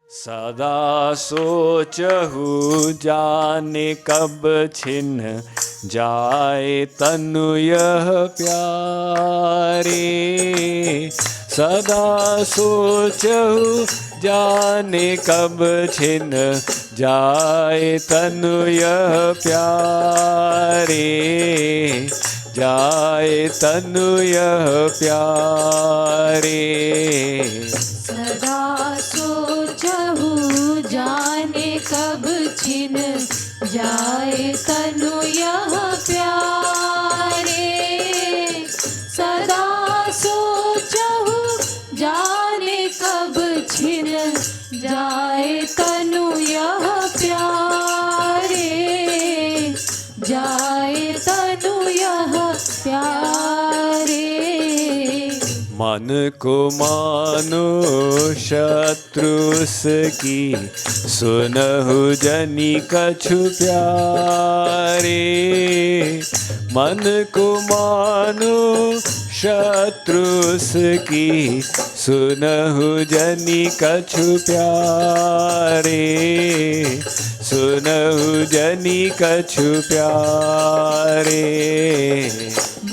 सदा सोचहु जाने कब छिन जाए तनु यह प्यारे। सदा सोचहु जाने कब छिन जाए तनु यह प्यारे। जाए तनु यह प्यारे। सदा सोचहु जाने कब छिन जाए तनु यह प्यारे। सदा सोचहु जाने कब छिन जाए तनु यह प्यारे। जाए तनु यह प्यारे। मन को मानो शत्रुस की सुनहु जनि कछु प्यारे। मन को मानो शत्रुस की सुनहु जनि कछु प्यारे। सुनहु जनि कछु प्यारे।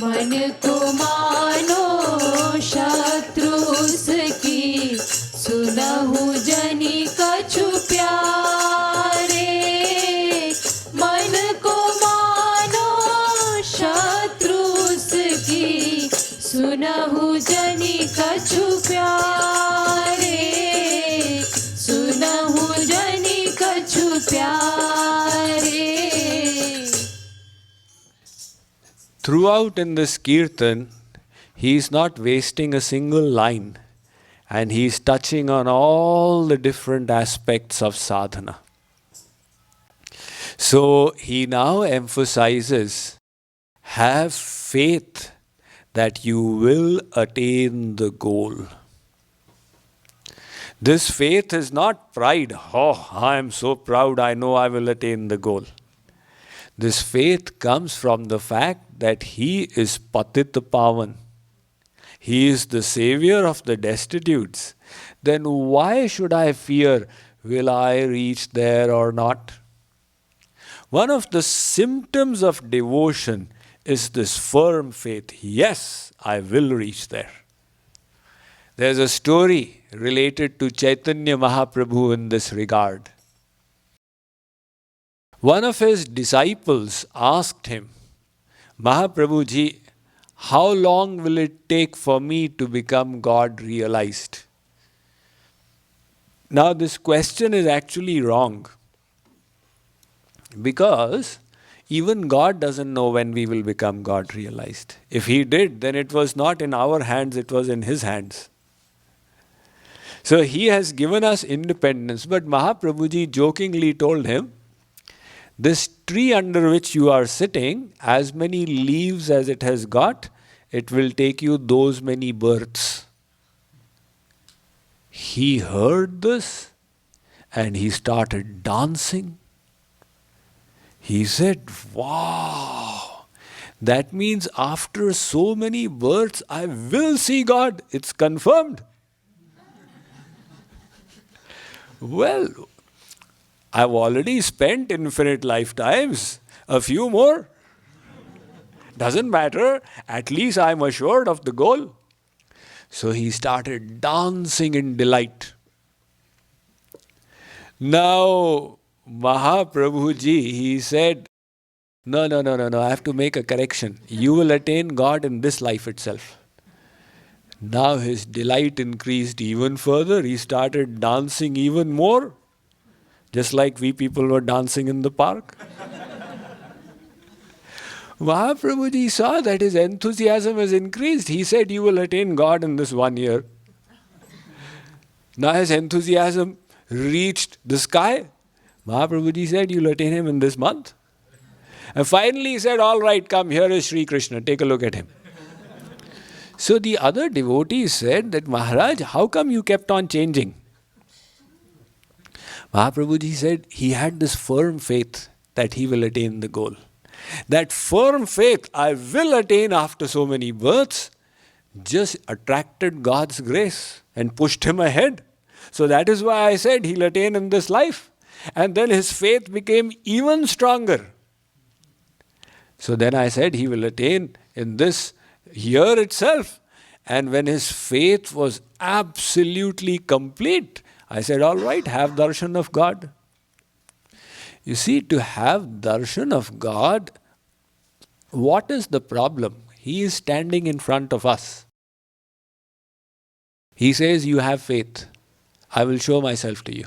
मन को मानो शत्रुस की सुनहु जनि कछु प्यारे। मन को मानो शत्रुस की सुनहु जनि कछु प्यारे। सुनहु जनि कछु प्यारे। Throughout in this kirtan, he is not wasting a single line, and he is touching on all the different aspects of sadhana. So he now emphasizes, have faith that you will attain the goal. This faith is not pride. Oh, I am so proud, I know I will attain the goal. This faith comes from the fact that he is Patitpawan. He is the savior of the destitutes. Then why should I fear, will I reach there or not? One of the symptoms of devotion is this firm faith. Yes, I will reach there. There's a story related to Chaitanya Mahaprabhu in this regard. One of his disciples asked him, Mahaprabhuji, how long will it take for me to become God realized? Now this question is actually wrong, because even God doesn't know when we will become God realized. If He did, then it was not in our hands, it was in His hands. So He has given us independence, but Mahaprabhuji jokingly told him, this tree under which you are sitting, as many leaves as it has got, it will take you those many births. He heard this and he started dancing. He said, wow, that means after so many births, I will see God. It's confirmed. Well, I've already spent infinite lifetimes, a few more. Doesn't matter, at least I'm assured of the goal. So he started dancing in delight. Now, Mahaprabhuji, he said, no, I have to make a correction. You will attain God in this life itself. Now his delight increased even further. He started dancing even more. Just like we people were dancing in the park. Mahaprabhuji saw that his enthusiasm has increased. He said, you will attain God in this 1 year. Now his enthusiasm reached the sky. Mahaprabhuji said, you'll attain Him in this month. And finally he said, all right, come, here is Sri Krishna, take a look at him. So the other devotees said that, Maharaj, how come you kept on changing? Mahaprabhuji said he had this firm faith that he will attain the goal. That firm faith, I will attain after so many births, just attracted God's grace and pushed him ahead. So that is why I said he'll attain in this life. And then his faith became even stronger. So then I said he will attain in this year itself. And when his faith was absolutely complete, I said, all right, have darshan of God. You see, to have darshan of God, what is the problem? He is standing in front of us. He says, you have faith. I will show myself to you.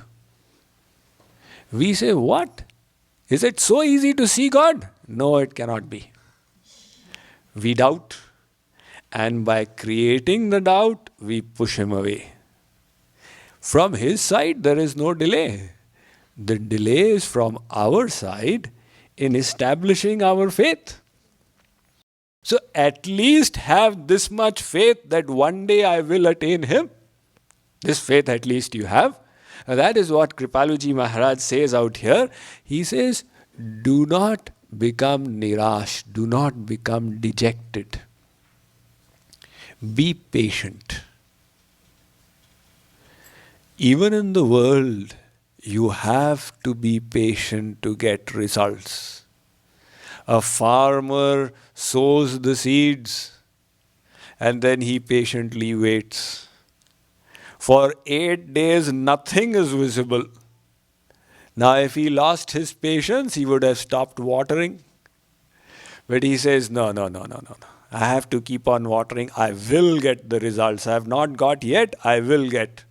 We say, what? Is it so easy to see God? No, it cannot be. We doubt. And by creating the doubt, we push him away. From his side, there is no delay. The delay is from our side in establishing our faith. So at least have this much faith that one day I will attain him. This faith at least you have. That is what Kripaluji Maharaj says out here. He says, do not become nirash, do not become dejected. Be patient. Even in the world, you have to be patient to get results. A farmer sows the seeds and then he patiently waits. For 8 days, nothing is visible. Now, if he lost his patience, he would have stopped watering. But he says, no. I have to keep on watering. I will get the results. I have not got yet. I will get.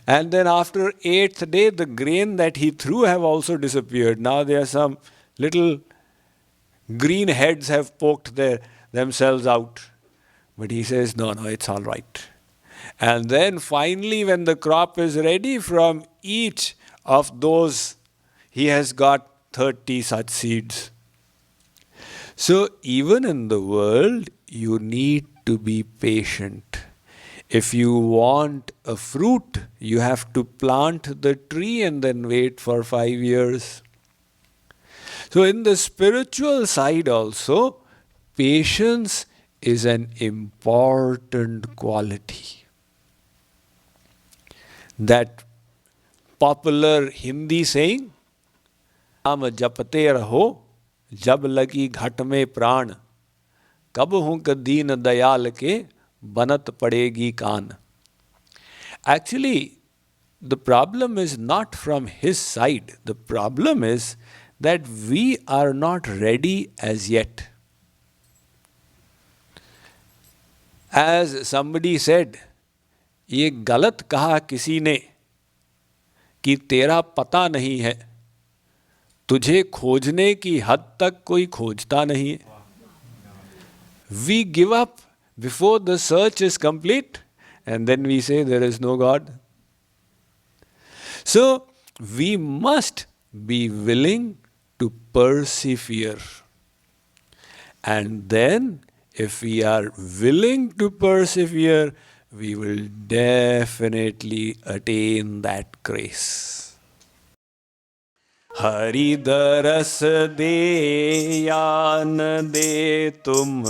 And then after 8th day, the grain that he threw have also disappeared. Now there are some little green heads have poked themselves out. But he says, no, it's all right. And then finally, when the crop is ready, from each of those, he has got 30 such seeds. So even in the world, you need to be patient. If you want a fruit, you have to plant the tree and then wait for 5 years. So in the spiritual side also, patience is an important quality. That popular Hindi saying, नाम जपते रहो जब लगी घट में प्राण कब हूँ क दीन दयाल के बनत पड़ेगी कान. Actually, the problem is not from his side. The problem is that we are not ready as yet. As somebody said, ये गलत कहा किसी ने कि तेरा पता नहीं है, तुझे खोजने की हद तक कोई खोजता नहीं है. We give up before the search is complete and then we say there is no God. So we must be willing to persevere. And then if we are willing to persevere, we will definitely attain that grace. Hari दरस दे या न दे तुम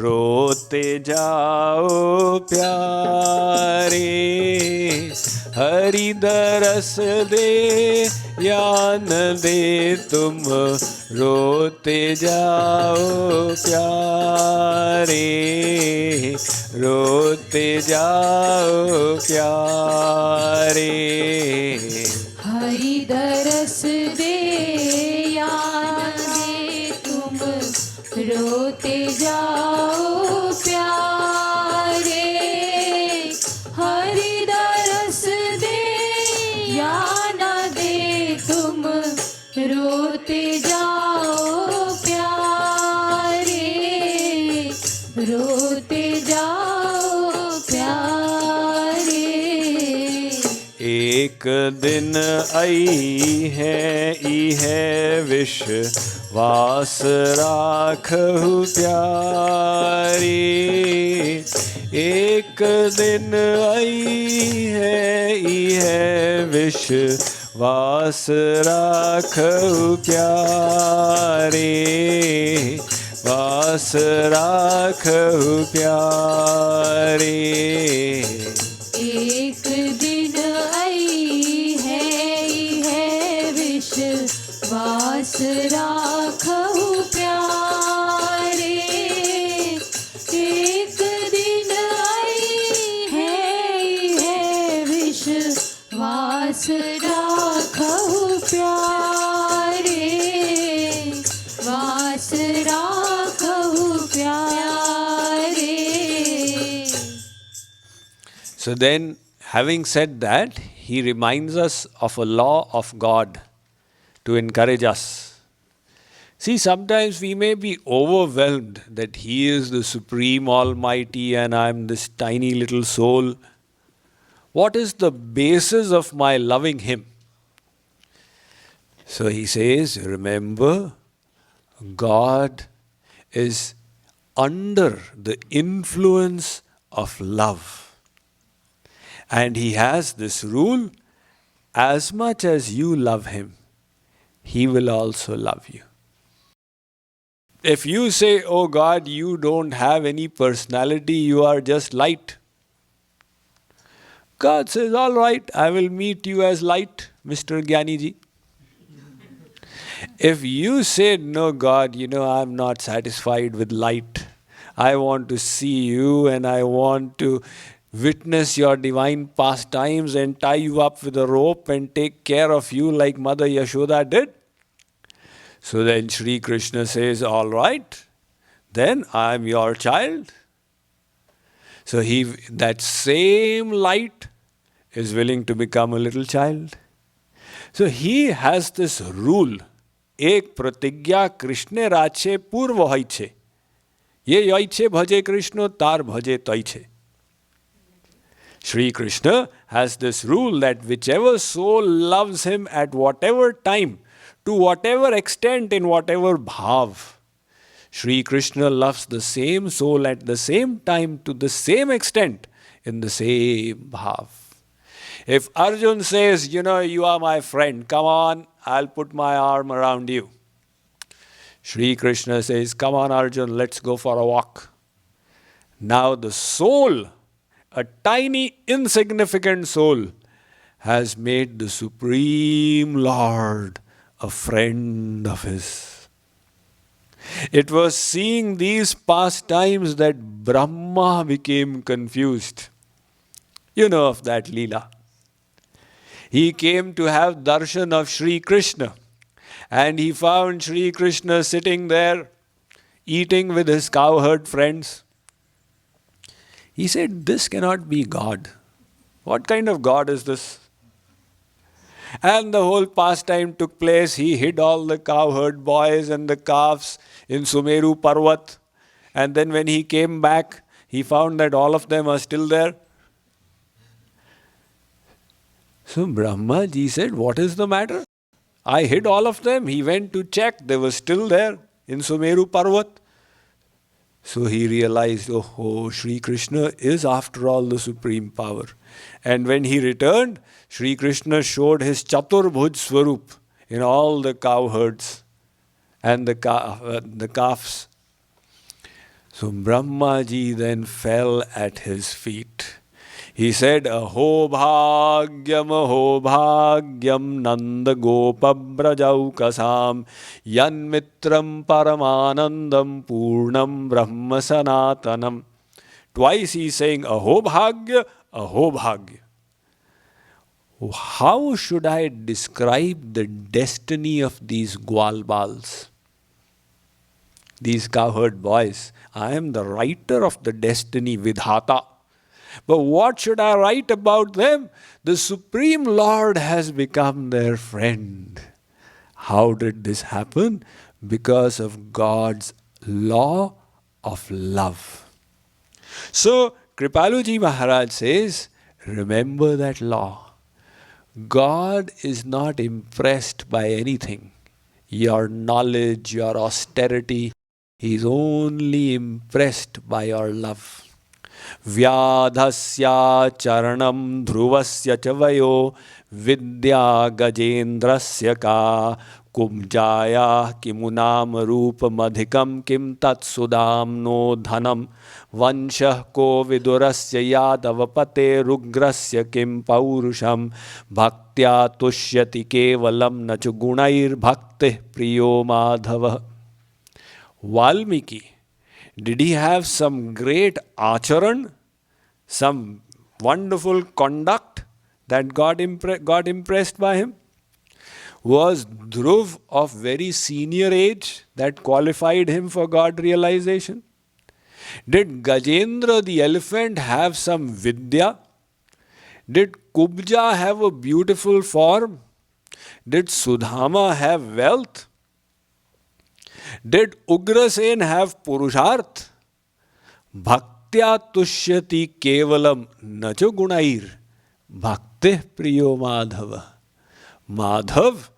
रोते जाओ प्यारे. हरि दरस दे या न दे तुम रोते जाओ प्यारे. रोते जाओ प्यारे. हरि दरस दे या दे तुम रोते जाओ प्यारे. हरि दरस दे या न दे तुम रोते जाओ प्यारे. रोते जाओ प्यारे. एक दिन आई है विश्वास राखहु प्यारी. एक दिन आई है विश्वास राखहु प्यारे. वास राखहु प्यारे. एक वास राखहु प्यारे, वास राखहु प्यारे. So then, having said that, he reminds us of a law of God to encourage us. See, sometimes we may be overwhelmed that He is the Supreme Almighty and I am this tiny little soul. What is the basis of my loving Him? So he says, remember, God is under the influence of love. And He has this rule, as much as you love Him, He will also love you. If you say, oh God, you don't have any personality, you are just light. God says, all right, I will meet you as light, Mr. Gyaniji. If you say, no God, I'm not satisfied with light. I want to see you and I want to witness your divine pastimes and tie you up with a rope and take care of you like Mother Yashoda did. So then Sri Krishna says, all right, then I am your child. So that same light is willing to become a little child. So he has this rule, ek pratigya Krishna rache purva hoiche. Ye yoiche bhaje Krishna tar bhaje toiche. Sri Krishna has this rule that whichever soul loves him at whatever time, to whatever extent, in whatever bhav, Sri Krishna loves the same soul at the same time, to the same extent, in the same bhav. If Arjun says, you are my friend, come on, I'll put my arm around you. Sri Krishna says, come on Arjun, let's go for a walk. Now the soul, a tiny insignificant soul, has made the Supreme Lord a friend of his. It was seeing these pastimes that Brahma became confused. You know of that Leela. He came to have darshan of Sri Krishna and he found Sri Krishna sitting there eating with his cowherd friends. He said, this cannot be God. What kind of God is this? And the whole pastime took place. He hid all the cowherd boys and the calves in Sumeru Parvat. And then when he came back, he found that all of them are still there. So Brahma ji said, what is the matter? I hid all of them. He went to check. They were still there in Sumeru Parvat. So he realized, oh, Sri Krishna is after all the supreme power. And when he returned, Sri Krishna showed his Chaturbhuj Swarup in all the cowherds and the calves. So Brahma ji then fell at his feet. He said, Aho bhagyam nanda gopa brajaukasam yan mitram paramanandam purnam brahma sanatanam. Twice he is saying, Aho bhagya, Aho bhagya. How should I describe the destiny of these Gwalbals? These cowherd boys. I am the writer of the destiny, Vidhata. But what should I write about them? The Supreme Lord has become their friend. How did this happen? Because of God's law of love. So, Kripaluji Maharaj says, remember that law. God is not impressed by anything. Your knowledge, your austerity. He is only impressed by your love. Vyadhasya charanam dhruvasya chavayo vidya gajendrasya ka kumjaya kimunam rupamadhikam kim tatsudam no dhanam vanshah ko vidurasya yadavapate rugrasya kim paurusham bhaktya tushyati kevalam nachu gunair bhakti priyo madhava. Valmiki, did he have some great acharan, some wonderful conduct? that got impressed by him? Was Dhruv of very senior age that qualified him for God realization? Did Gajendra the elephant have some vidya? Did Kubja have a beautiful form? Did Sudhama have wealth? Did Ugrasen have purusharth? Bhaktya tushyati kevalam nacho gunair bhakti priyo madhava. Madhav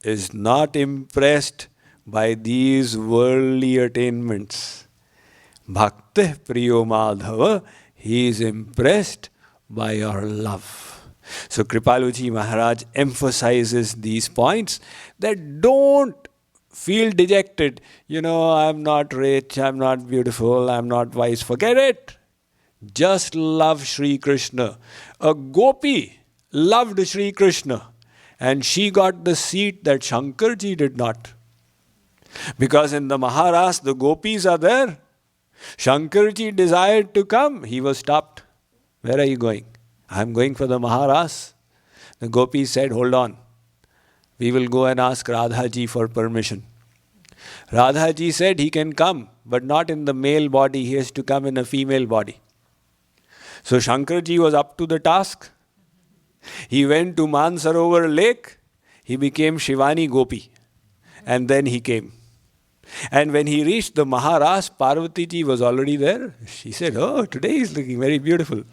is not impressed by these worldly attainments. Bhakti priyo madhava, he is impressed by your love. So Kripaluji Maharaj emphasizes these points that don't feel dejected. I'm not rich, I'm not beautiful, I'm not wise. Forget it. Just love Sri Krishna. A gopi loved Sri Krishna and she got the seat that Shankarji did not. Because in the Maharas, the gopis are there. Shankarji desired to come. He was stopped. Where are you going? I'm going for the Maharas. The gopis said, hold on. We will go and ask Radha ji for permission. Radha ji said he can come, but not in the male body. He has to come in a female body. So Shankarji was up to the task. He went to Mansarovar lake. He became Shivani Gopi. And then he came. And when he reached the Maharas, Parvati ji was already there. She said, oh, today he's looking very beautiful.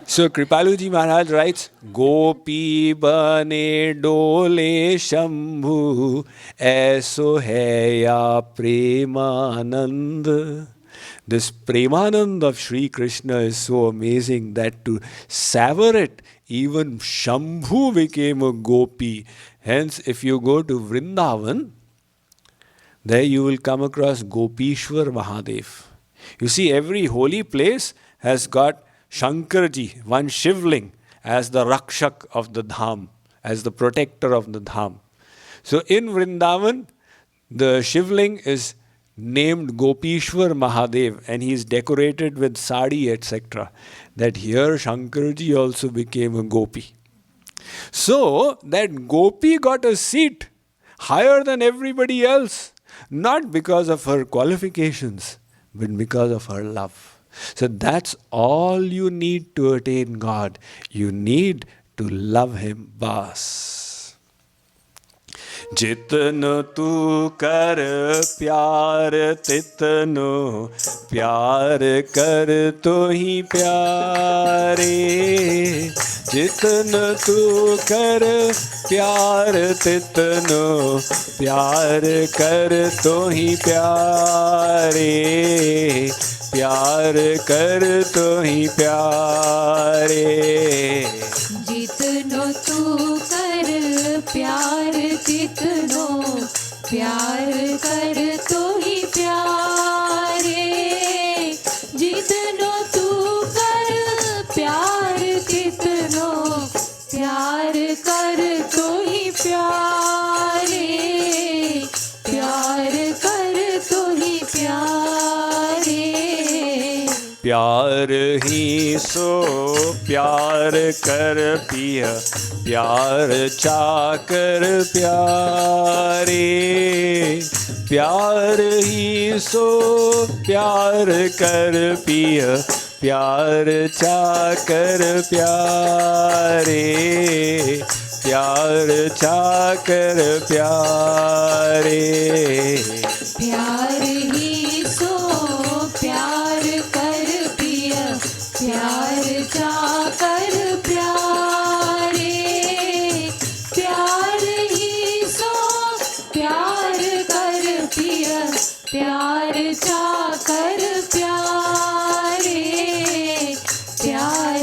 So Kripaluji Maharaj writes, Gopi bane dole shambhu, aso hai ya premanand. This premanand of Sri Krishna is so amazing that to savor it, even Shambhu became a gopi. Hence, if you go to Vrindavan, there you will come across Gopishwar Mahadev. You see, every holy place has got Shankarji, one Shivling, as the Rakshak of the Dham, as the protector of the Dham. So in Vrindavan, the Shivling is named Gopishwar Mahadev and he is decorated with sari, etc. That here Shankarji also became a gopi. So that gopi got a seat higher than everybody else, not because of her qualifications, but because of her love. So that's all you need to attain God. You need to love Him, bas. Jitno tu kar pyar titno pyar kar to hi pyare. Jitno tu kar pyar titno pyar kar to hi pyare. प्यार कर तो ही प्यारे. जितनो तू कर प्यार जितनो प्यार कर तो ही प्यारे. जितनो तू कर प्यार जितनो प्यार कर तो ही प्यारे. प्यार कर तो ही प्यारे. प्यार ही सो प्यार कर पिया प्यार चाकर प्यारे. प्यार ही सो प्यार कर पिया प्यार चाकर प्यारे. प्यार चाकर प्यारे. प्यार ही सो प्यार कर पिया प्यार चाकर प्यारे. प्यार ही सो प्यार कर पिया प्यार चाकर प्यारे. प्यार